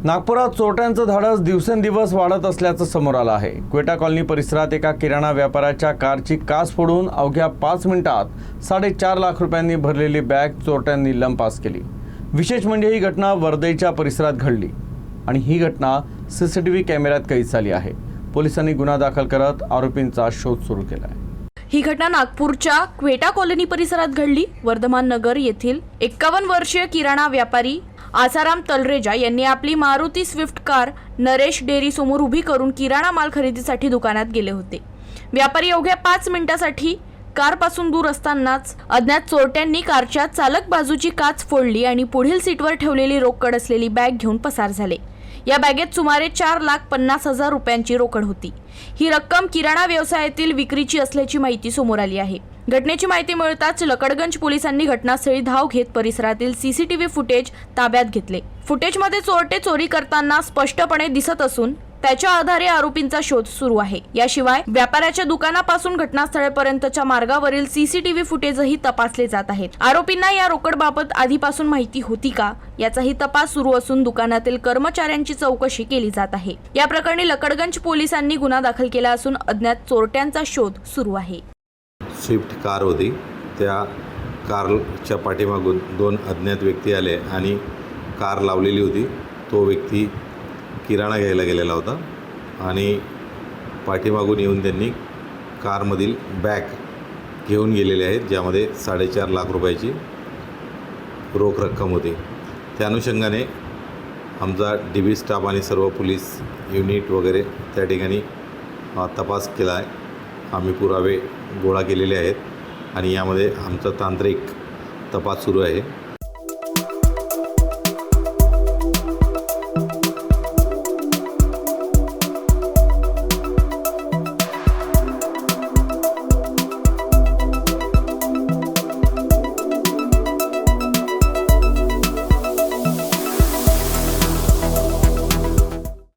नागपुरात चोरट्यांचं धाडस दिवसेंदिवस वाढत असल्याचं समोर आलं आहे। क्वेटा कॉलनी परिसरात एका किराणा व्यापाऱ्याच्या कारची काच फोडून अवघ्या 5 मिनिटात 4.5 लाख रुपयांनी भरलेली बॅग चोरट्यांनी लंपास केली। विशेष म्हणजे ही घटना वर्धेच्या परिसरात घडली आणि ही घटना सीसीटीव्ही कॅमेऱ्यात कैद झाली आहे। पोलिसांनी गुन्हा दाखल करत आरोपींचा शोध सुरू केला आहे। ही घटना नागपूरच्या क्वेटा कॉलनी परिसरात घडली। वर्धमान नगर येथील 51 वर्षीय किराणा व्यापारी आसाराम तलरेजा यांनी आपली Maruti Swift car Naresh dairy समोर उभी करून किराणा माल खरेदीसाठी दुकानात गेले होते। व्यापारी अवघ्या 5 मिनिटांसाठी कारपासून दूर असतानाच अज्ञात चोरट्यांनी कारच्या चालक बाजूची काच फोडली आणि पुढील सीटवर ठेवलेली रोकड असलेली बॅग घेऊन पसार झाले। या बॅगेत सुमारे 4,50,000 रुपयांची रोकड होती। ही रक्कम किराणा व्यवसायातील विक्रीची असल्याची माहिती समोर आली आहे। घटनेची माहिती मिळताच लकडगंज पोलिसांनी घटनास्थळी धाव घेत परिसरातील सीसीटीव्ही फुटेज ताब्यात घेतले। फुटेजमध्ये चोरटे चोरी करताना स्पष्टपणे दिसत असून त्याच्या आधारे आरोपींचा शोध सुरू आहे। याशिवाय व्यापाऱ्याच्या दुकानापासून घटनास्थळापर्यंतच्या मार्गावरील सीसीटीव्ही फुटेजही तपासले जात आहेत। आरोपींना या रोकडबाबत आधीपासून माहिती होती का याचाही तपास सुरू असून दुकानातील कर्मचाऱ्यांची चौकशी केली जात आहे। या प्रकरणी लकडगंज पोलिसांनी गुन्हा दाखल केला असून अज्ञात चोरट्यांचा शोध सुरू आहे। स्विफ्ट कार होती, त्या कारच्या पाठीमागून 2 अज्ञात व्यक्ती आले आणि कार लावलेली होती। तो व्यक्ती किराणा घ्यायला गेलेला होता आणि पाठीमागून येऊन त्यांनी कारमधील बॅग घेऊन गेलेले आहेत, ज्यामध्ये 4.5 लाख रुपयाची रोख रक्कम होती। त्या अनुषंगाने आमचा DB स्टाफ आणि सर्व पोलीस युनिट वगैरे त्या ठिकाणी तपास केला आहे। आम्ही पुरावे गोळा केलेले आहेत आणि यामध्ये आमचा तांत्रिक तपास सुरू आहे।